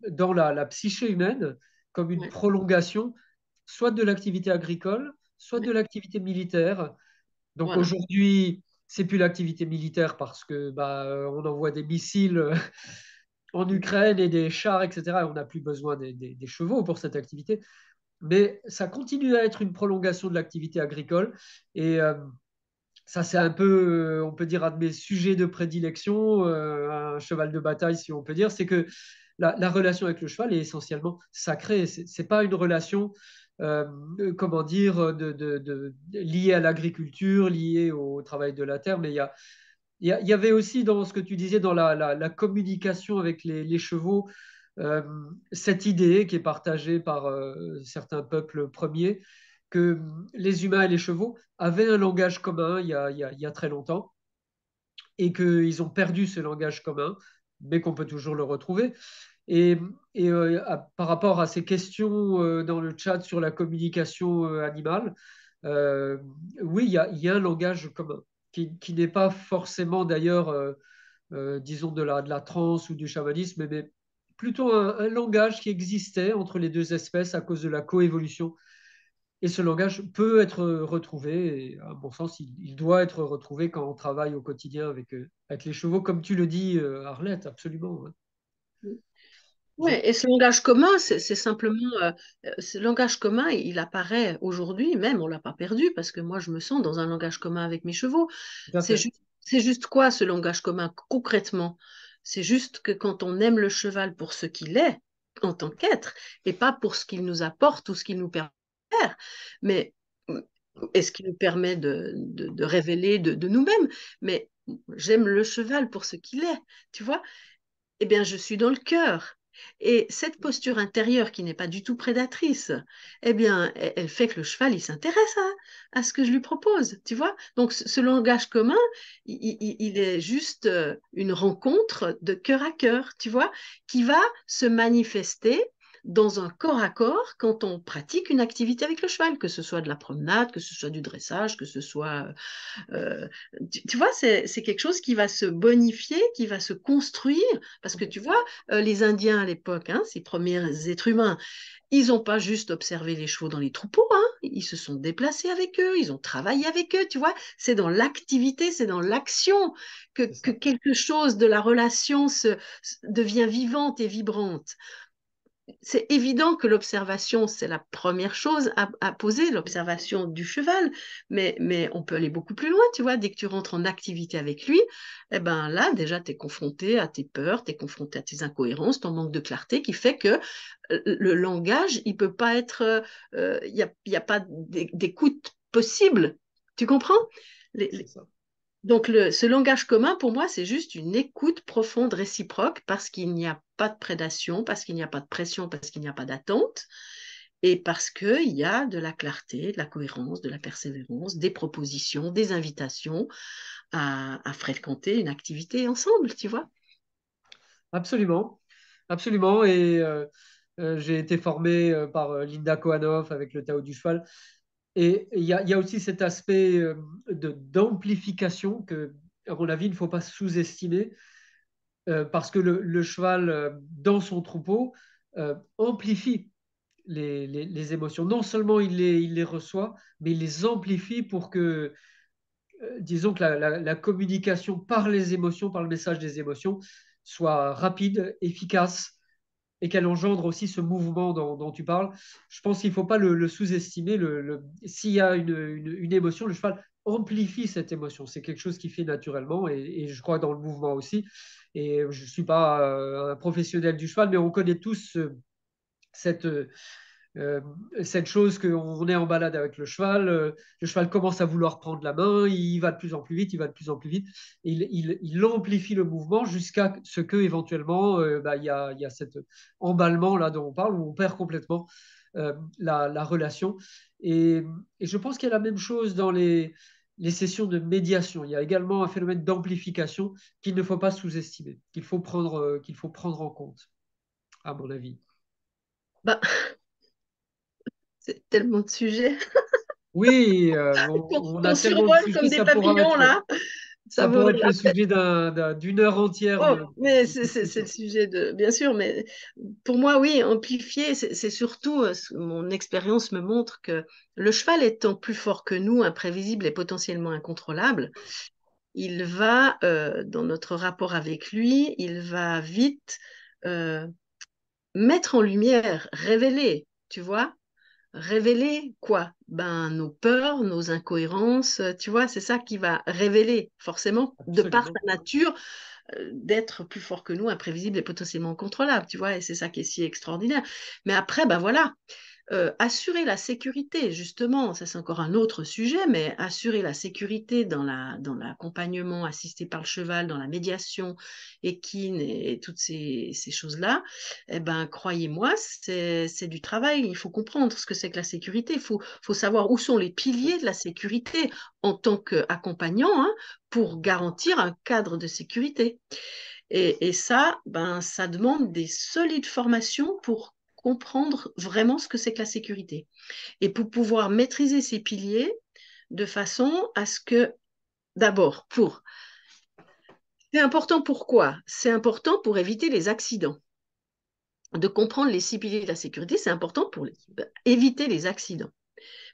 dans la psyché humaine comme une Ouais, prolongation soit de l'activité agricole, soit de ouais, l'activité militaire. Donc voilà. aujourd'hui, c'est plus l'activité militaire parce que on envoie des missiles en Ukraine et des chars, etc. Et on n'a plus besoin des chevaux pour cette activité. mais ça continue à être une prolongation de l'activité agricole. Et ça, c'est un peu, on peut dire, un de mes sujets de prédilection, un cheval de bataille, si on peut dire, c'est que la relation avec le cheval est essentiellement sacrée. C'est pas une relation, euh, comment dire, liée à l'agriculture, liée au travail de la terre, mais il y avait aussi dans ce que tu disais, dans la communication avec les chevaux, euh, cette idée qui est partagée par certains peuples premiers, que les humains et les chevaux avaient un langage commun il y a très longtemps, et qu'ils ont perdu ce langage commun, mais qu'on peut toujours le retrouver. Et, par rapport à ces questions dans le chat sur la communication animale, euh, oui, il y a un langage commun qui n'est pas forcément d'ailleurs, disons, de la transe ou du chamanisme, mais plutôt un langage qui existait entre les deux espèces à cause de la coévolution. Et ce langage peut être retrouvé, et à mon sens, il doit être retrouvé quand on travaille au quotidien avec les chevaux, comme tu le dis, Arlette, absolument. Ouais. Oui, Je- et ce langage commun, c'est simplement, ce langage commun, il apparaît aujourd'hui, même on l'a pas perdu, parce que moi, je me sens dans un langage commun avec mes chevaux. Tout à fait. C'est juste quoi ce langage commun concrètement? C'est juste que quand on aime le cheval pour ce qu'il est, en tant qu'être, et pas pour ce qu'il nous apporte ou ce qu'il nous permet de faire, mais et ce qui nous permet de révéler de nous-mêmes. Mais j'aime le cheval pour ce qu'il est, tu vois? Eh bien, je suis dans le cœur. Et cette posture intérieure qui n'est pas du tout prédatrice, eh bien, elle fait que le cheval, il s'intéresse à ce que je lui propose, tu vois. Donc, ce langage commun, il est juste une rencontre de cœur à cœur, tu vois, qui va se manifester dans un corps à corps quand on pratique une activité avec le cheval, que ce soit de la promenade, que ce soit du dressage, que ce soit euh, tu vois, c'est quelque chose qui va se bonifier, qui va se construire, parce que tu vois, les Indiens à l'époque, hein, ces premiers êtres humains, ils n'ont pas juste observé les chevaux dans les troupeaux, hein, ils se sont déplacés avec eux, ils ont travaillé avec eux, tu vois, c'est dans l'activité, c'est dans l'action C'est que ça. quelque chose de la relation devient vivante et vibrante. C'est évident que l'observation, c'est la première chose à poser, l'observation du cheval, mais on peut aller beaucoup plus loin, tu vois, dès que tu rentres en activité avec lui, eh ben là, déjà, tu es confronté à tes peurs, tu es confronté à tes incohérences, ton manque de clarté qui fait que le langage, il peut pas être, y a pas d'écoute possible, tu comprends? C'est ça. Donc, ce langage commun, pour moi, c'est juste une écoute profonde réciproque parce qu'il n'y a pas de prédation, parce qu'il n'y a pas de pression, parce qu'il n'y a pas d'attente, et parce qu'il y a de la clarté, de la cohérence, de la persévérance, des propositions, des invitations à fréquenter une activité ensemble, tu vois. Absolument. Absolument. Et j'ai été formé par Linda Kohanov avec le Tao du cheval. Et il y a aussi cet aspect d'amplification que, à mon avis, il ne faut pas sous-estimer, parce que le cheval, dans son troupeau, amplifie les émotions. Non seulement il les reçoit, mais il les amplifie pour que, disons que la communication par les émotions, par le message des émotions, soit rapide, efficace, et qu'elle engendre aussi ce mouvement dont tu parles. Je pense qu'il ne faut pas le sous-estimer. S'il y a une émotion, le cheval amplifie cette émotion. C'est quelque chose qui fait naturellement, et je crois dans le mouvement aussi. Et je ne suis pas un professionnel du cheval, mais on connaît tous cette, euh, cette chose qu'on est en balade avec le cheval commence à vouloir prendre la main, il va de plus en plus vite, il va de plus en plus vite, et il amplifie le mouvement jusqu'à ce que éventuellement bah, il y a cet emballement là dont on parle, où on perd complètement la relation. Et, et je pense qu'il y a la même chose dans les sessions de médiation. Il y a également un phénomène d'amplification qu'il ne faut pas sous-estimer, qu'il faut prendre en compte, à mon avis. Bah, c'est tellement de sujets Oui, on a qu'on tellement de survole sujets, comme des papillons, là. Ça ça pourrait vaudrait être le sujet d'une heure entière Oh, mais de c'est le discussion. sujet de, bien sûr, mais pour moi, oui, amplifier, c'est surtout, mon expérience me montre que le cheval étant plus fort que nous, imprévisible et potentiellement incontrôlable, il va, dans notre rapport avec lui, il va vite euh, mettre en lumière, révéler, tu vois, révéler quoi? Ben, nos peurs, nos incohérences, tu vois, c'est ça qui va révéler, forcément, de par Absolument. sa nature, d'être plus fort que nous, imprévisible et potentiellement contrôlable, tu vois, et c'est ça qui est si extraordinaire. Mais après, ben voilà, assurer la sécurité, justement, ça c'est encore un autre sujet, mais assurer la sécurité dans l'accompagnement assisté par le cheval, dans la médiation équine et toutes ces choses-là, eh ben, croyez-moi, c'est du travail. Il faut comprendre ce que c'est que la sécurité. Il faut savoir où sont les piliers de la sécurité en tant qu'accompagnant, hein, pour garantir un cadre de sécurité. Et ça, ben, ça demande des solides formations pour comprendre vraiment ce que c'est que la sécurité. Et pour pouvoir maîtriser ces piliers de façon à ce que, d'abord, c'est important pourquoi? C'est important pour éviter les accidents. De comprendre les six piliers de la sécurité, c'est important pour éviter les accidents.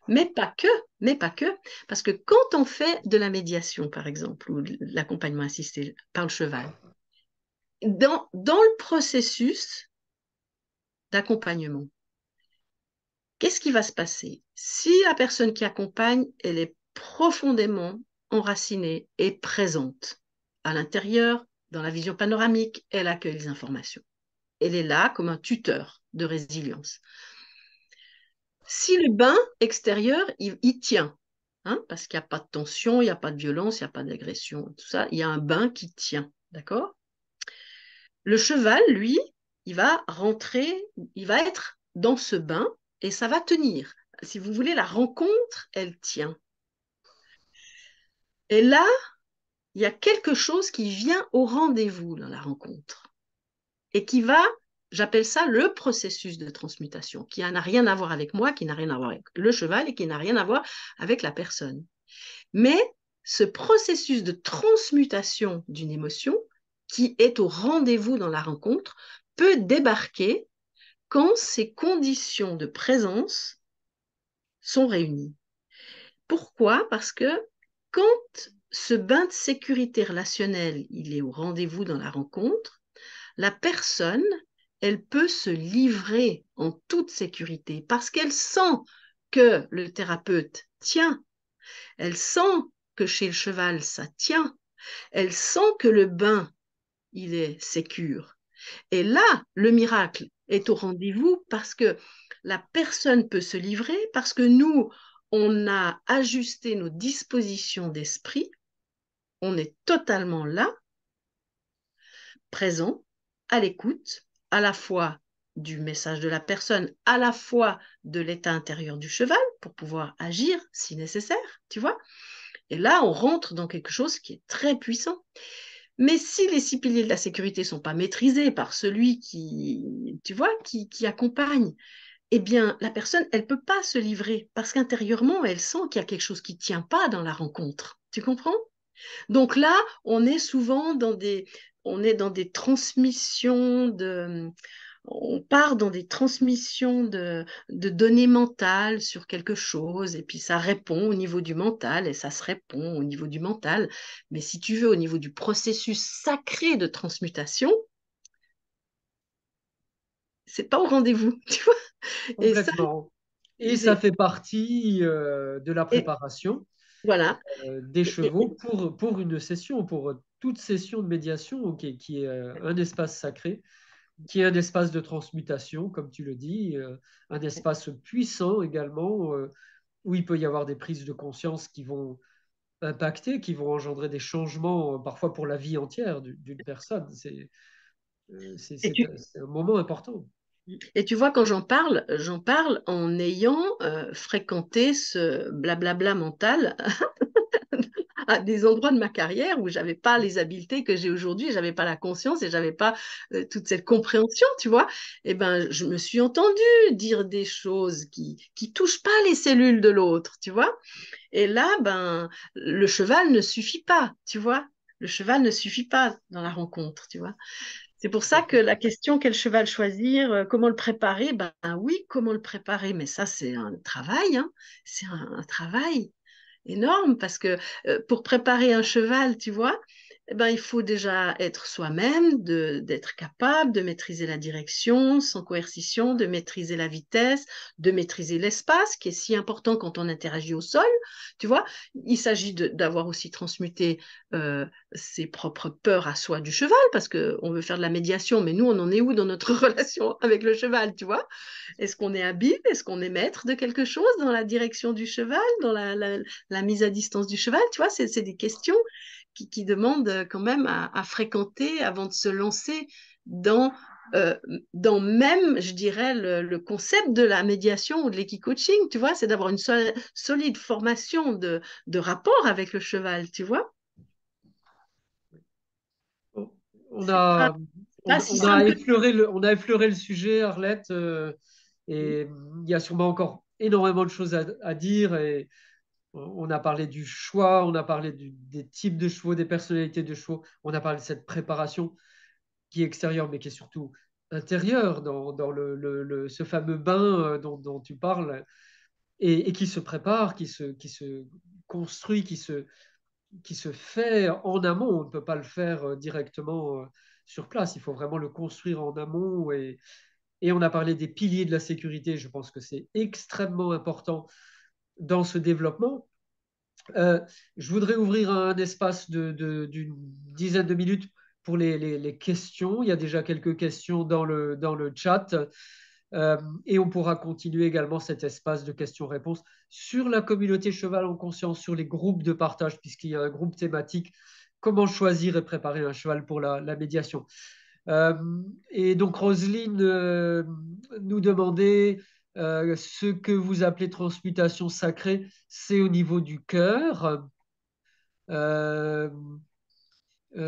Mais pas que, mais pas que. Parce que quand on fait de la médiation, par exemple, ou de l'accompagnement assisté par le cheval, dans le processus d'accompagnement, qu'est-ce qui va se passer? Si la personne qui accompagne, elle est profondément enracinée et présente à l'intérieur, dans la vision panoramique, elle accueille les informations. Elle est là comme un tuteur de résilience. Si le bain extérieur, il tient, hein, parce qu'il n'y a pas de tension, il n'y a pas de violence, il n'y a pas d'agression, tout ça, il y a un bain qui tient, d'accord? Le cheval, lui, il va rentrer, il va être dans ce bain et ça va tenir. Si vous voulez, la rencontre, elle tient. Et là, il y a quelque chose qui vient au rendez-vous dans la rencontre et qui va, j'appelle ça le processus de transmutation, qui n'a rien à voir avec moi, qui n'a rien à voir avec le cheval et qui n'a rien à voir avec la personne. Mais ce processus de transmutation d'une émotion qui est au rendez-vous dans la rencontre peut débarquer quand ces conditions de présence sont réunies. Pourquoi? Parce que quand ce bain de sécurité relationnelle, il est au rendez-vous dans la rencontre, la personne, elle peut se livrer en toute sécurité parce qu'elle sent que le thérapeute tient, elle sent que chez le cheval, ça tient, elle sent que le bain, il est sécure. Et là, le miracle est au rendez-vous parce que la personne peut se livrer, parce que nous, on a ajusté nos dispositions d'esprit, on est totalement là, présent, à l'écoute, à la fois du message de la personne, à la fois de l'état intérieur du cheval pour pouvoir agir si nécessaire, tu vois. Et là, on rentre dans quelque chose qui est très puissant. Mais si les six piliers de la sécurité ne sont pas maîtrisés par celui qui, tu vois, qui accompagne, eh bien, la personne, elle ne peut pas se livrer parce qu'intérieurement, elle sent qu'il y a quelque chose qui ne tient pas dans la rencontre. Tu comprends? Donc là, on est dans des transmissions on part dans des transmissions de données mentales sur quelque chose, et puis ça répond au niveau du mental, et ça se répond au niveau du mental. Mais si tu veux, au niveau du processus sacré de transmutation, c'est pas au rendez-vous, tu vois. Et ça, Complètement. Et ça j'ai- fait partie de la et préparation voilà. des Et- chevaux et- pour une session, pour toute session de médiation, qui est un espace sacré, qui est un espace de transmutation, comme tu le dis, un espace puissant également, où il peut y avoir des prises de conscience qui vont impacter, qui vont engendrer des changements, parfois pour la vie entière d'une personne. et tu, C'est un moment important. Et tu vois, quand j'en parle en ayant fréquenté ce blablabla mental à des endroits de ma carrière où j'avais pas les habiletés que j'ai aujourd'hui, j'avais pas la conscience et j'avais pas toute cette compréhension, tu vois. Et ben, je me suis entendue dire des choses qui touchent pas les cellules de l'autre, tu vois. Et là, ben, le cheval ne suffit pas, tu vois. Le cheval ne suffit pas dans la rencontre, tu vois. C'est pour ça que la question quel cheval choisir, comment le préparer, ben oui, comment le préparer, mais ça c'est un travail, hein. C'est un travail énorme parce que pour préparer un cheval, tu vois, eh ben, il faut déjà être soi-même, d'être capable de maîtriser la direction sans coercition, de maîtriser la vitesse, de maîtriser l'espace, qui est si important quand on interagit au sol. Tu vois, il s'agit d'avoir aussi transmuté ses propres peurs à soi du cheval, parce qu'on veut faire de la médiation, mais nous, on en est où dans notre relation avec le cheval, tu vois? Est-ce qu'on est habile? Est-ce qu'on est maître de quelque chose dans la direction du cheval, dans la mise à distance du cheval? Tu vois, c'est des questions qui demandent quand même à fréquenter avant de se lancer dans, euh, dans même, je dirais, le concept de la médiation ou de l'équicoaching, tu vois, c'est d'avoir une solide formation de rapport avec le cheval, tu vois. On C'est pas, a, pas si on a simple. on a effleuré le sujet, Arlette, et il y a sûrement encore énormément de choses à dire. Et on a parlé du choix, on a parlé des types de chevaux, des personnalités de chevaux, on a parlé de cette préparation qui est extérieure, mais qui est surtout intérieure dans ce fameux bain dont tu parles, et qui se prépare, qui se construit, qui se fait en amont. On ne peut pas le faire directement sur place. Il faut vraiment le construire en amont. Et on a parlé des piliers de la sécurité. Je pense que c'est extrêmement important dans ce développement. Euh, je voudrais ouvrir un espace d'une dizaine de minutes pour les questions. Il y a déjà quelques questions dans le chat. Et on pourra continuer également cet espace de questions-réponses sur la communauté Cheval en Conscience, sur les groupes de partage, puisqu'il y a un groupe thématique, comment choisir et préparer un cheval pour la médiation. Euh, et donc Roselyne nous demandait ce que vous appelez transmutation sacrée, c'est au niveau du cœur. Euh,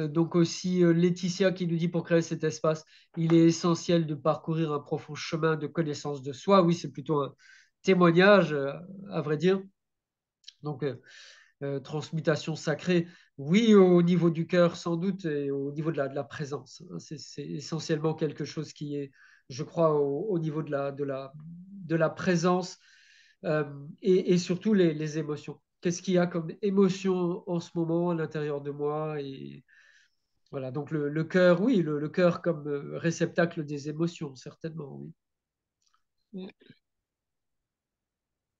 donc aussi Laetitia qui nous dit pour créer cet espace, il est essentiel de parcourir un profond chemin de connaissance de soi. Oui, c'est plutôt un témoignage, à vrai dire. Donc, transmutation sacrée, oui, au niveau du cœur sans doute, et au niveau de la présence. C'est essentiellement quelque chose qui est, je crois, au niveau de la présence euh, et surtout les émotions. Qu'est-ce qu'il y a comme émotion en ce moment à l'intérieur de moi et voilà, donc le cœur, oui, le cœur comme réceptacle des émotions, certainement, oui.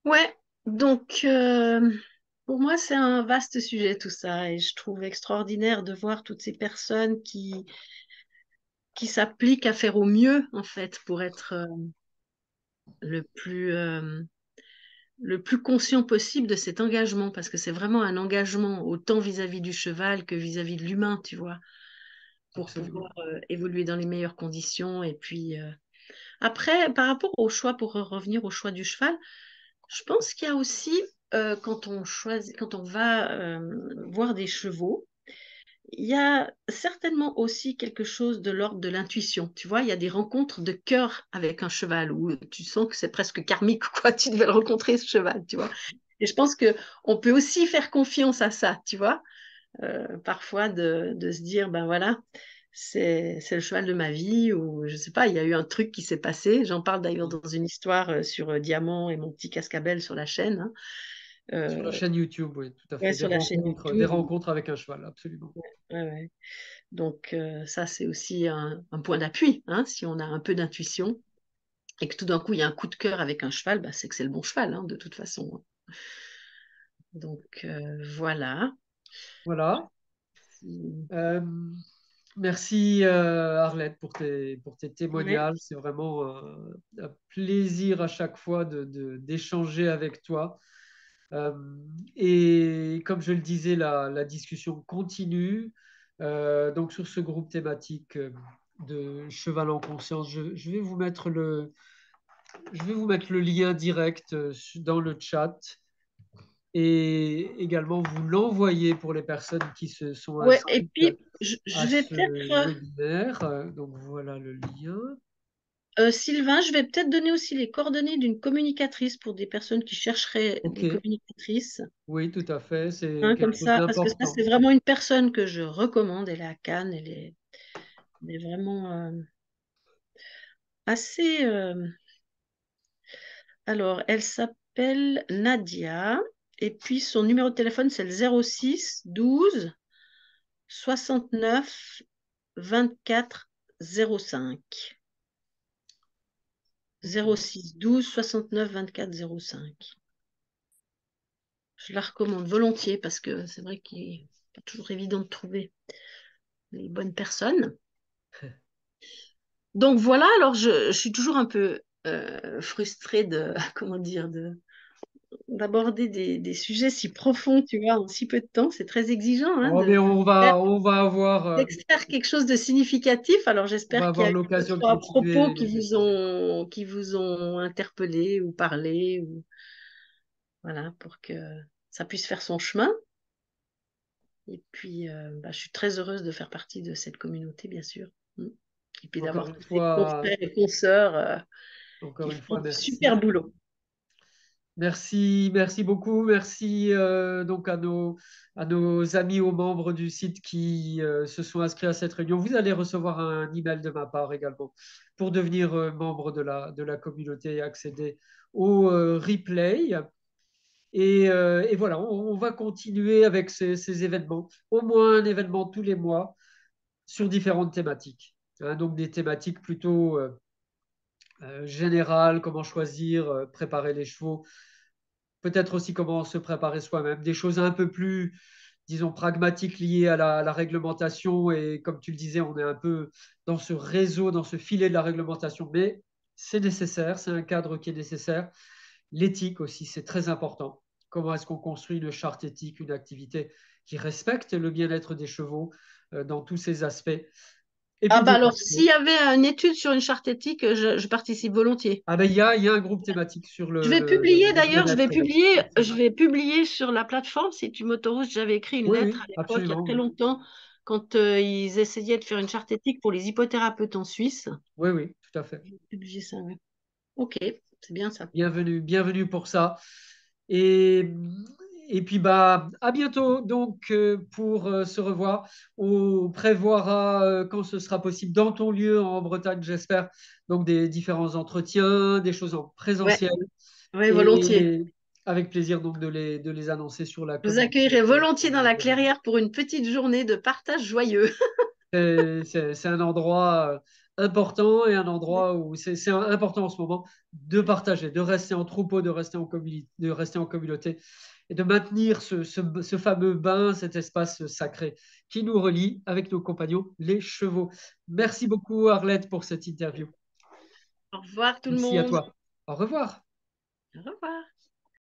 Ouais, donc pour moi, c'est un vaste sujet tout ça et je trouve extraordinaire de voir toutes ces personnes qui s'appliquent à faire au mieux en fait pour être le plus, euh, le plus conscient possible de cet engagement parce que c'est vraiment un engagement autant vis-à-vis du cheval que vis-à-vis de l'humain, tu vois, pour Absolument. pouvoir évoluer dans les meilleures conditions. Et puis après, par rapport au choix, pour revenir au choix du cheval, je pense qu'il y a aussi, quand on choisit, quand on va voir des chevaux, il y a certainement aussi quelque chose de l'ordre de l'intuition. Tu vois, il y a des rencontres de cœur avec un cheval où tu sens que c'est presque karmique, quoi. Tu devais le rencontrer, ce cheval, tu vois. Et je pense que on peut aussi faire confiance à ça, tu vois. Parfois de se dire, ben voilà, c'est le cheval de ma vie, ou je sais pas, il y a eu un truc qui s'est passé. J'en parle d'ailleurs dans une histoire sur Diamant et mon petit cascabel sur la chaîne, hein. Sur la Euh, chaîne YouTube, oui, tout à ouais, fait. sur la chaîne Des YouTube. rencontres avec un cheval, absolument. Ouais, ouais. Donc ça, c'est aussi un point d'appui, hein. Si on a un peu d'intuition et que tout d'un coup, il y a un coup de cœur avec un cheval, bah, c'est que c'est le bon cheval, hein, de toute façon. Donc voilà. Voilà. Si- Euh, merci Arlette pour tes Ouais. témoignages. C'est vraiment un plaisir à chaque fois d'échanger avec toi. Euh, et comme je le disais, la discussion continue. Donc sur ce groupe thématique de Cheval en conscience, je vais vous mettre je vais vous mettre le lien direct dans le chat et également vous l'envoyer pour les personnes qui se sont Ouais, et inscrites puis à je vais ce peut-être, webinaire. Donc voilà le lien. Sylvain, je vais peut-être donner aussi les coordonnées d'une communicatrice pour des personnes qui chercheraient Ok, des communicatrices. oui, tout à fait, c'est Hein, comme quelque chose ça, parce que ça, d'important. c'est vraiment une personne que je recommande. Elle est à Cannes, elle est vraiment assez. Alors, elle s'appelle Nadia. Et puis, son numéro de téléphone, c'est le 06 12 69 24 05. 06 12 69 24 05. Je la recommande volontiers parce que c'est vrai qu'il n'est pas toujours évident de trouver les bonnes personnes. Donc voilà, alors je suis toujours un peu frustrée de, comment dire, d'aborder des sujets si profonds, tu vois, en si peu de temps. C'est très exigeant, hein, Oh, mais d'extraire quelque chose de significatif. Alors on va j'espère qu'il y avoir a eu deux, l'occasion de trois propos cultiver les échanges. qui vous ont interpellé ou parlé, ou voilà, pour que ça puisse faire son chemin. Et puis, bah, je suis très heureuse de faire partie de cette communauté, bien sûr. Mm. Et puis Encore d'avoir une tous ces fois, confrères et consoeurs encore qui une font fois, du super merci. boulot. Merci, merci beaucoup. Merci donc à nos amis, aux membres du site qui se sont inscrits à cette réunion. Vous allez recevoir un email de ma part également pour devenir membre de la communauté et accéder au replay. Et voilà, on va continuer avec ces événements, au moins un événement tous les mois sur différentes thématiques. Hein, donc des thématiques plutôt générales, comment choisir, préparer les chevaux, peut-être aussi comment se préparer soi-même, des choses un peu plus, disons, pragmatiques liées à la réglementation. Et comme tu le disais, on est un peu dans ce réseau, dans ce filet de la réglementation, mais c'est nécessaire, c'est un cadre qui est nécessaire. L'éthique aussi, c'est très important. Comment est-ce qu'on construit une charte éthique, une activité qui respecte le bien-être des chevaux dans tous ces aspects. Et Ah puis bah de alors, s'il y avait une étude sur une charte éthique, je participe volontiers. ah ben, il y a un groupe thématique sur Je vais publier le d'ailleurs, bien-être des je chevaux. vais publier sur la plateforme, si tu m'autorises, j'avais écrit une Oui, lettre oui, à l'époque, il y a absolument. très Oui, longtemps, quand ils essayaient de faire une charte éthique pour les hypothérapeutes en Suisse. oui, oui, tout à fait. Je vais publier ça, ouais. Ok, c'est bien ça. Bienvenue, bienvenue pour ça. Et, et puis, bah, à bientôt donc pour se revoir. On prévoira quand ce sera possible dans ton lieu en Bretagne, j'espère. Donc, des différents entretiens, des choses en Ouais, présentiel. ouais, volontiers. Et avec plaisir donc de les annoncer sur la Je vous communication. accueillerai volontiers dans la clairière pour une petite journée de partage joyeux. C'est un endroit important et un endroit où c'est important en ce moment de partager, de rester en troupeau, de rester en communauté et de maintenir ce fameux bain, cet espace sacré qui nous relie avec nos compagnons, les chevaux. Merci beaucoup, Arlette, pour cette interview. Au revoir tout le Merci à monde. toi. Au revoir. Au revoir.